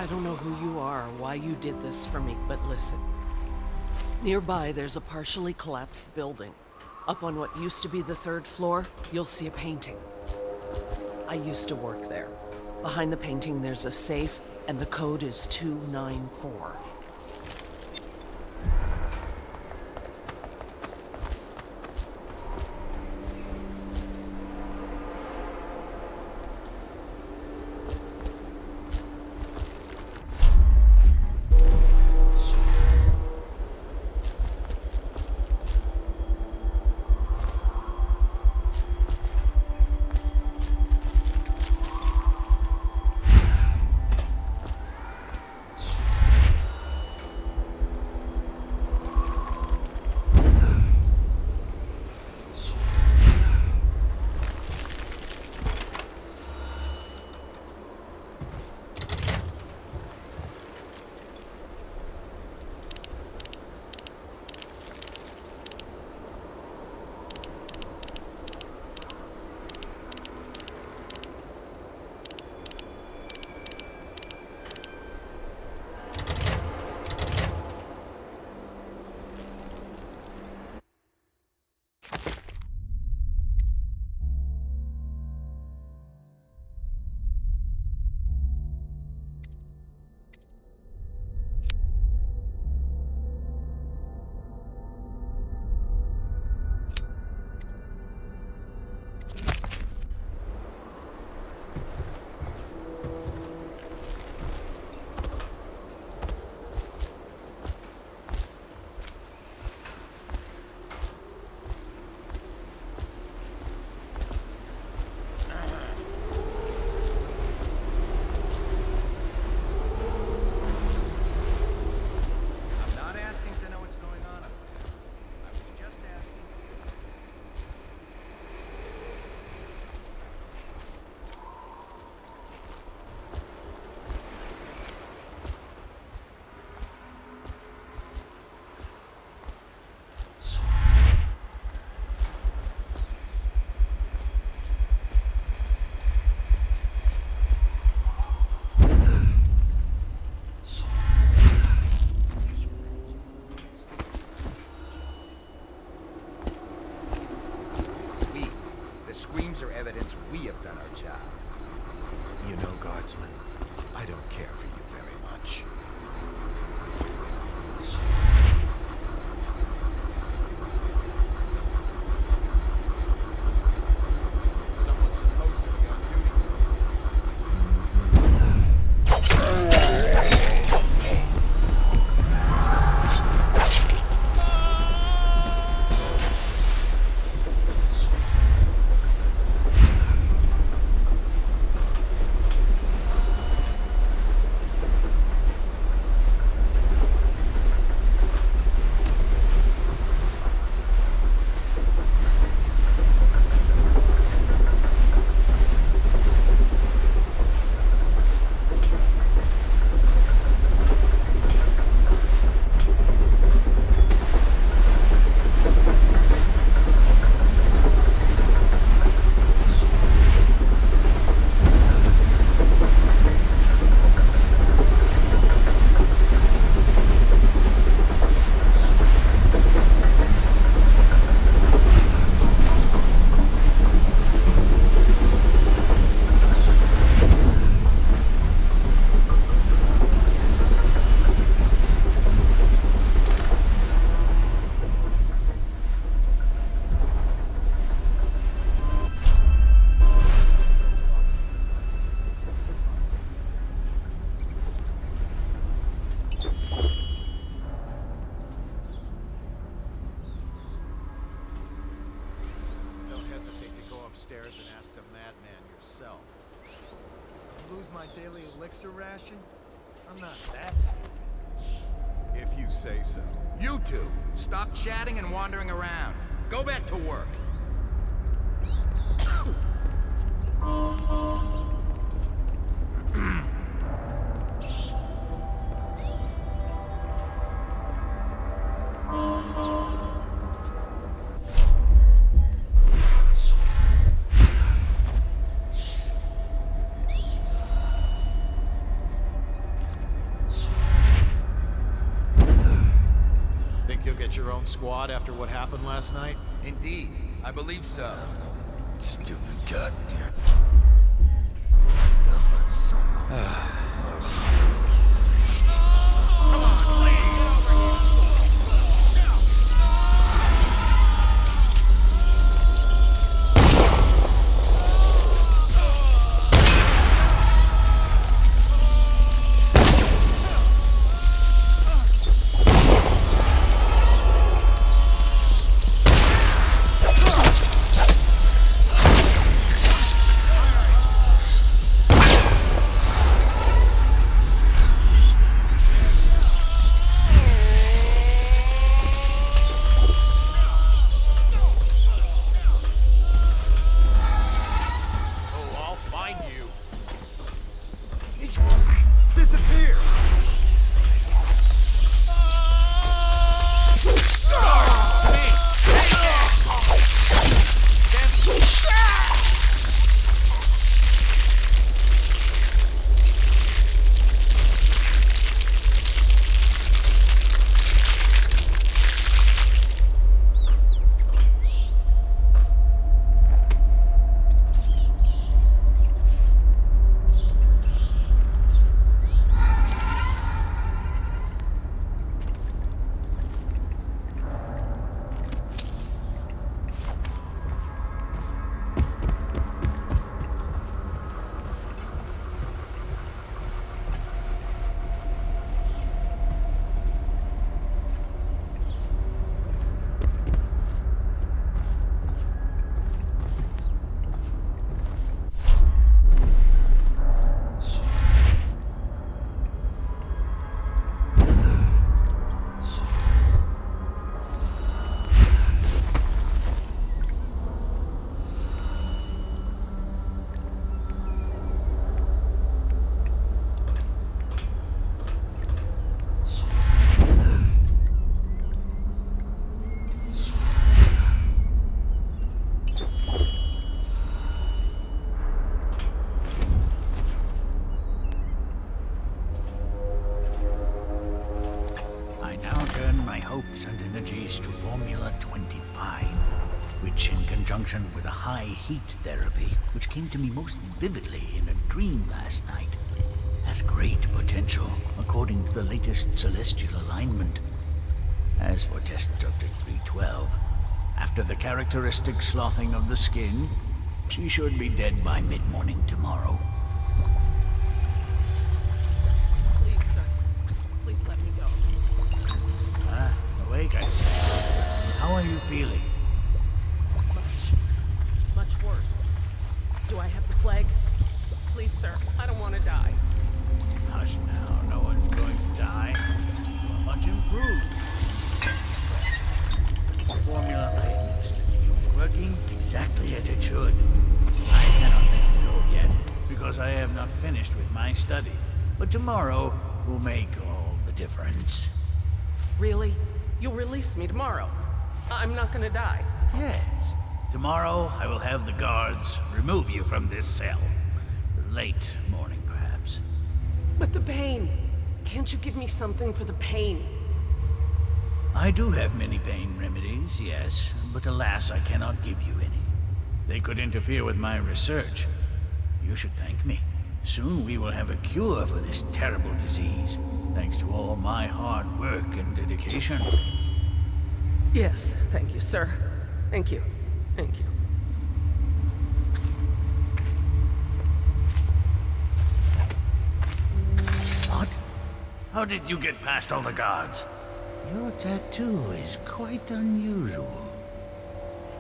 I don't know who you are or why you did this for me, but listen. Nearby, there's a partially collapsed building. Up on what used to be the 3rd floor, you'll see a painting. I used to work there. Behind the painting, there's a safe, and the code is 294. Are evidence we have done our job. You know, Guardsman, I don't care for you very much. Someone's supposed to be on duty. And ask the madman yourself. Lose my daily elixir ration? I'm not that stupid. If you say so. You two, stop chatting and wandering around. Go back to work. squad after what happened last night? Indeed, I believe so. Stupid goddamn. Disappear! hopes and energies to Formula 25, which in conjunction with a high heat therapy, which came to me most vividly in a dream last night, has great potential according to the latest celestial alignment. As for test subject 312, after the characteristic sloughing of the skin, she should be dead by mid-morning tomorrow. Please, sir. Please let me go. Awake, I see. How are you feeling? Much worse. Do I have the plague? Please, sir. I don't want to die. Hush now, no one's going to die. You're much improved. The formula I administered to you is working exactly as it should. I cannot let it go yet, because I have not finished with my study. But tomorrow will make all the difference. Really? You'll release me tomorrow? I'm not gonna die. Yes. Tomorrow I will have the guards remove you from this cell. Late morning, perhaps. But the pain. Can't you give me something for the pain? I do have many pain remedies, yes, but alas, I cannot give you any. They could interfere with my research. You should thank me. Soon we will have a cure for this terrible disease, thanks to all my hard work and dedication. Yes, thank you, sir. Thank you. Thank you. What? How did you get past all the guards? Your tattoo is quite unusual.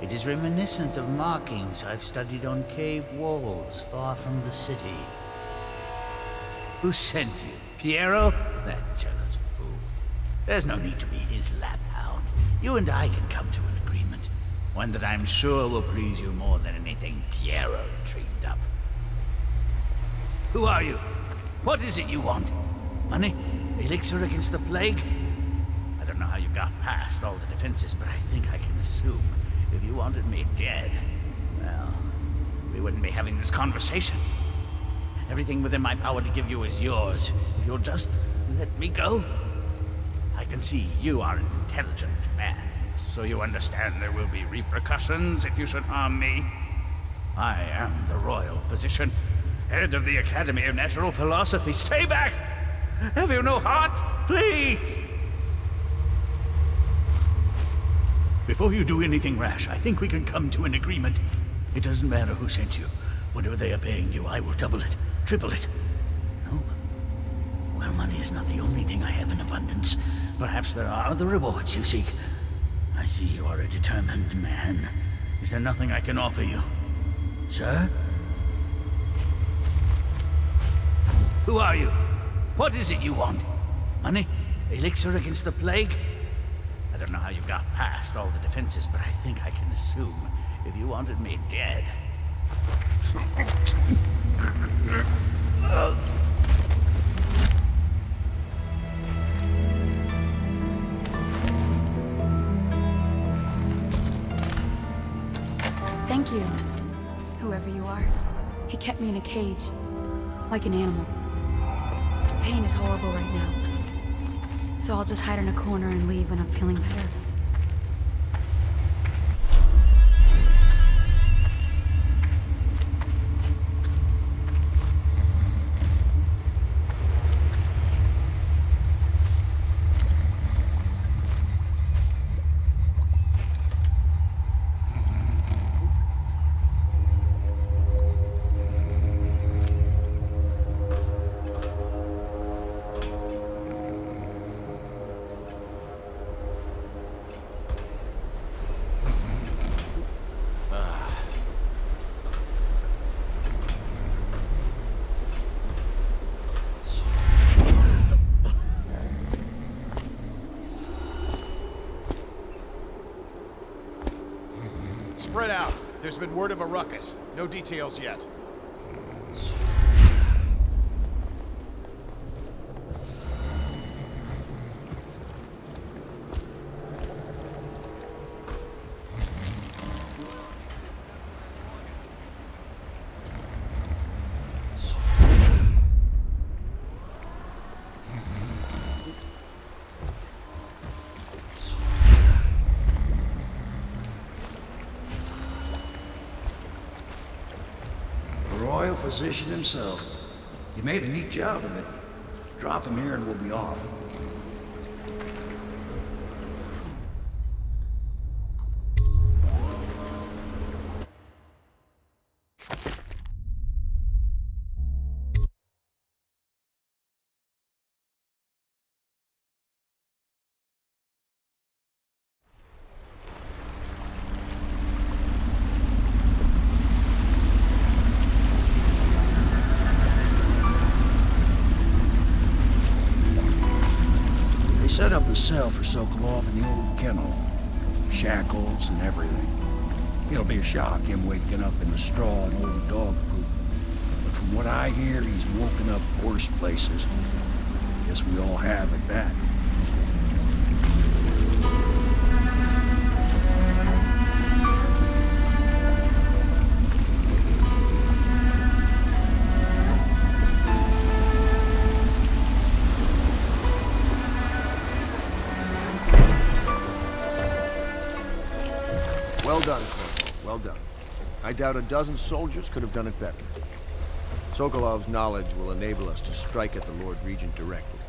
It is reminiscent of markings I've studied on cave walls far from the city. Who sent you? Piero? That jealous fool. There's no need to be his laphound. You and I can come to an agreement. One that I'm sure will please you more than anything Piero dreamed up. Who are you? What is it you want? Money? Elixir against the plague? I don't know how you got past all the defenses, but I think I can assume if you wanted me dead, well, we wouldn't be having this conversation. Everything within my power to give you is yours. If you'll just let me go. I can see you are an intelligent man. so you understand there will be repercussions if you should harm me. I am the royal physician, head of the Academy of Natural Philosophy. Stay back! Have you no heart? Please! Before you do anything rash, I think we can come to an agreement. It doesn't matter who sent you. Whatever they are paying you, I will double it, triple it. No? Well, money is not the only thing I have in abundance. Perhaps there are other rewards you seek. I see you are a determined man. Is there nothing I can offer you? Sir? Who are you? What is it you want? Money? Elixir against the plague? I don't know how you got past all the defenses, but I think I can assume if you wanted me dead. Thank you, whoever you are. He kept me in a cage, like an animal. The pain is horrible right now. So I'll just hide in a corner and leave when I'm feeling better. Spread out. There's been word of a ruckus. No details yet. Royal physician himself. You made a neat job of it. Drop him here and we'll be off. Set up a cell for Sokolov in the old kennel. Shackles and everything. It'll be a shock, him waking up in the straw and old dog poop. But from what I hear, he's woken up worse places. Guess we all have at that. Well done, Corporal. Well done. I doubt a dozen soldiers could have done it better. Sokolov's knowledge will enable us to strike at the Lord Regent directly,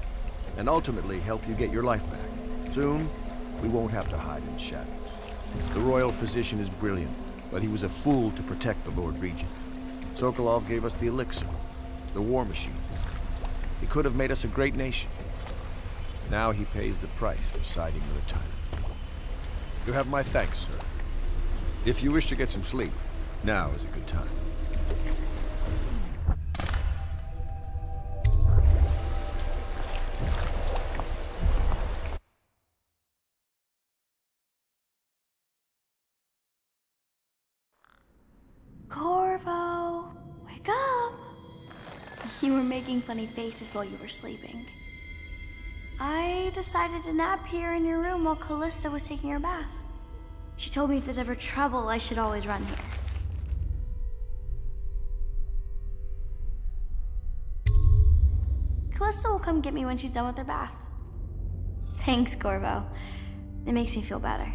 and ultimately help you get your life back. Soon, we won't have to hide in the shadows. The royal physician is brilliant, but he was a fool to protect the Lord Regent. Sokolov gave us the elixir, the war machine. He could have made us a great nation. Now he pays the price for siding with a tyrant. You have my thanks, sir. If you wish to get some sleep, now is a good time. Corvo, wake up! You were making funny faces while you were sleeping. I decided to nap here in your room while Callista was taking her bath. She told me if there's ever trouble, I should always run here. Callista will come get me when she's done with her bath. Thanks, Corvo. It makes me feel better.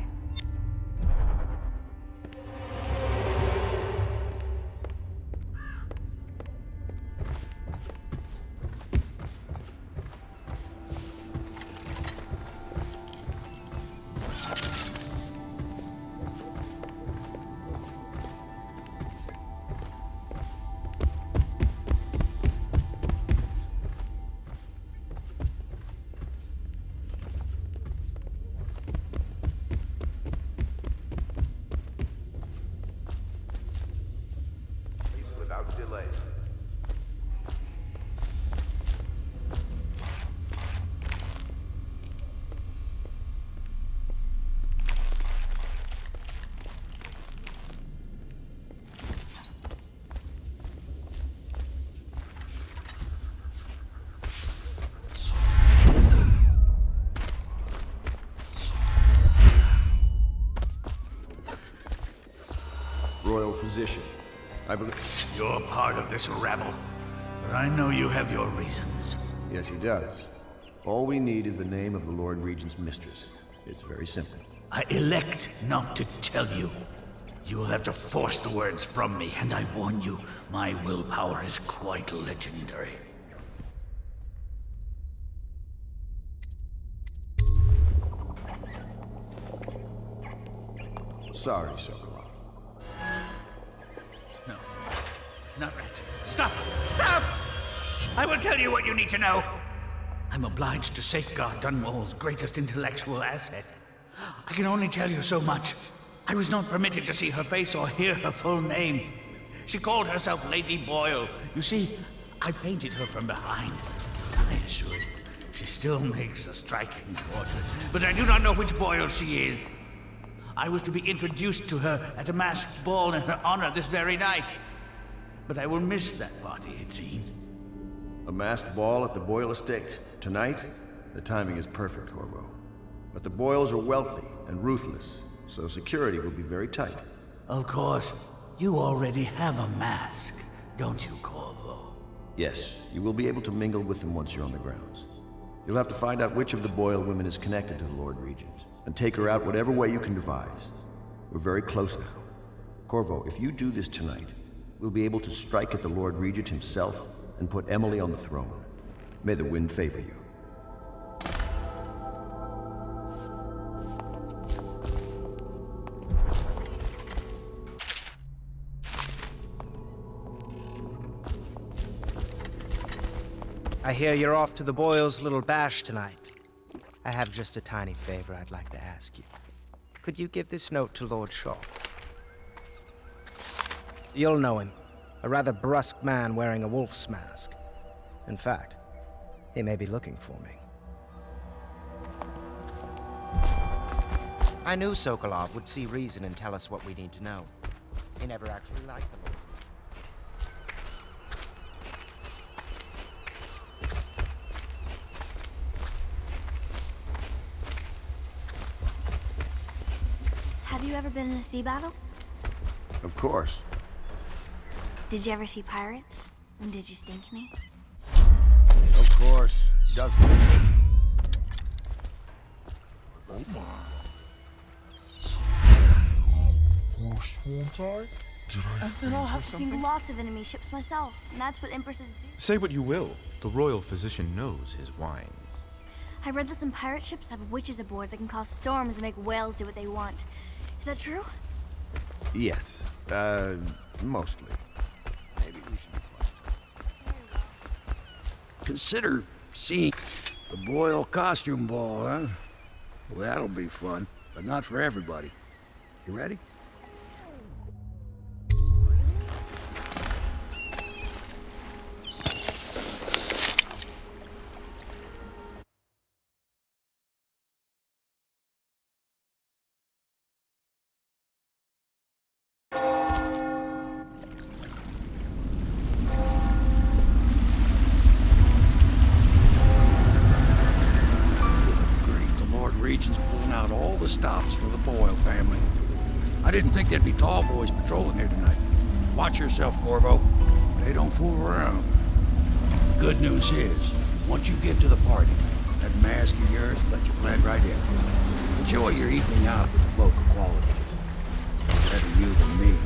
royal physician. I believe... You're part of this rabble, but I know you have your reasons. Yes, he does. All we need is the name of the Lord Regent's mistress. It's very simple. I elect not to tell you. You will have to force the words from me, and I warn you, my willpower is quite legendary. Sorry, Sokolov. No, not rats. Stop! Stop! I will tell you what you need to know. I'm obliged to safeguard Dunwall's greatest intellectual asset. I can only tell you so much. I was not permitted to see her face or hear her full name. She called herself Lady Boyle. You see, I painted her from behind. I assure you, she still makes a striking portrait, but I do not know which Boyle she is. I was to be introduced to her at a masked ball in her honor this very night. But I will miss that party, it seems. A masked ball at the Boyle estate tonight? The timing is perfect, Corvo. But the Boyles are wealthy and ruthless, so security will be very tight. Of course. You already have a mask, don't you, Corvo? Yes, you will be able to mingle with them once you're on the grounds. You'll have to find out which of the Boyle women is connected to the Lord Regent, and take her out whatever way you can devise. We're very close now. Corvo, if you do this tonight, we'll be able to strike at the Lord Regent himself and put Emily on the throne. May the wind favor you. I hear you're off to the Boyles' little bash tonight. I have just a tiny favor I'd like to ask you. Could you give this note to Lord Shaw? You'll know him. A rather brusque man wearing a wolf's mask. In fact, he may be looking for me. I knew Sokolov would see reason and tell us what we need to know. He never actually liked the Lord. Have you ever been in a sea battle? Of course. Did you ever see pirates? And did you sink any? Of course. Doesn't it? Oh my. Horse, won't I? Did I Then I'll have to sink lots of enemy ships myself, and that's what empresses do. Say what you will, the royal physician knows his wines. I read that some pirate ships have witches aboard that can cause storms and make whales do what they want. Is that true? Yes. Mostly. Maybe we should be quiet. Consider seeing the Boyle costume ball, huh? Well, that'll be fun, but not for everybody. You ready? Regent's pulling out all the stops for the Boyle family. I didn't think there'd be tall boys patrolling here tonight. Watch yourself, Corvo. They don't fool around. Good news is, once you get to the party, that mask of yours will let you blend right in. Enjoy your evening out with the folk of quality. Better you than me.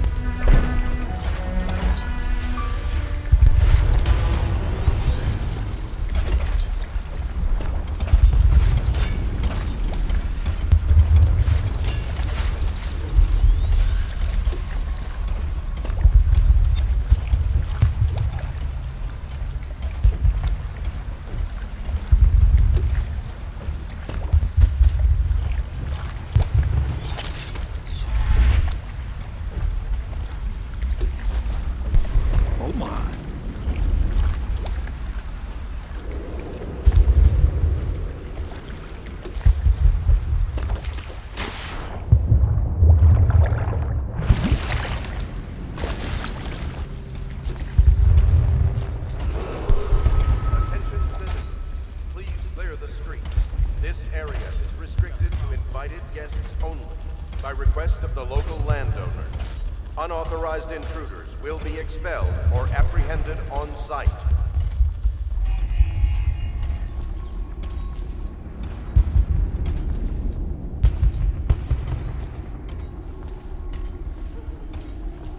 Unauthorized intruders will be expelled or apprehended on sight.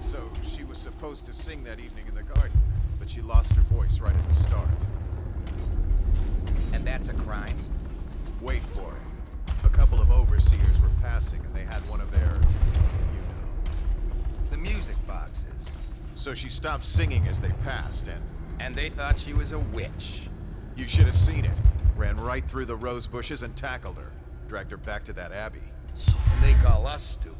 So, she was supposed to sing that evening in the garden, but she lost her voice right at the start. And that's a crime? Wait for it. A couple of overseers were passing, and they had one of their, The music boxes. So she stopped singing as they passed, And they thought she was a witch. you should have seen it. Ran right through the rose bushes and tackled her. Dragged her back to that abbey. And they call us stupid.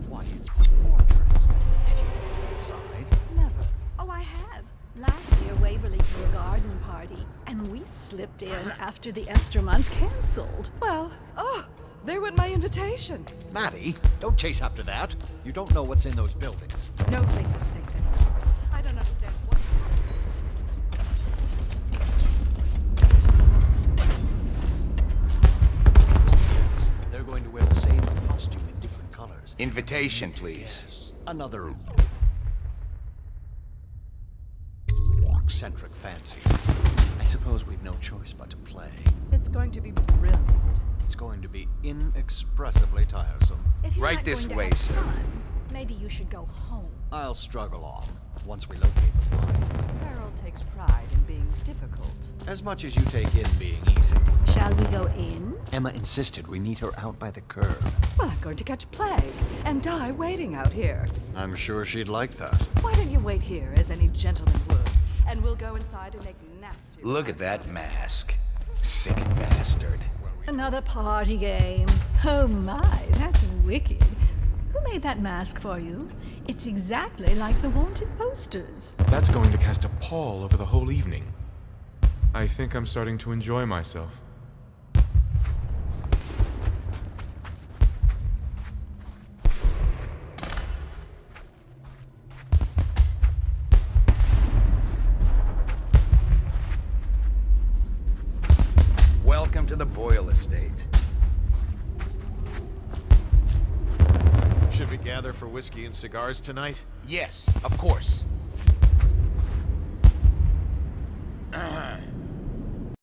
Why, it's a fortress. Have you been inside? Never. Oh, I have. Last year, Waverly threw a garden party, and we slipped in after the Estermonds cancelled. Well, there went my invitation. Maddie, don't chase after that. You don't know what's in those buildings. No place is safe anymore. I don't understand what... They're going to wear the same costume in different colors. Invitation, please. Yes. Another eccentric fancy. I suppose we've no choice but to play. It's going to be brilliant. It's going to be inexpressibly tiresome. If you're Right not this going to way, have sir. fun, maybe you should go home. I'll struggle on once we locate the body. Harold takes pride in being difficult. As much as you take in being easy. Shall we go in? Emma insisted we meet her out by the curb. Well, I'm going to catch plague and die waiting out here. I'm sure she'd like that. Why don't you wait here, as any gentleman would, and we'll go inside and make nasty... Look at that mask. Sick bastard. Another party game. Oh my, that's wicked. Who made that mask for you? It's exactly like the wanted posters. That's going to cast a pall over the whole evening. I think I'm starting to enjoy myself. Welcome to the Boyle Estate. should we gather for whiskey and cigars tonight? Yes, of course.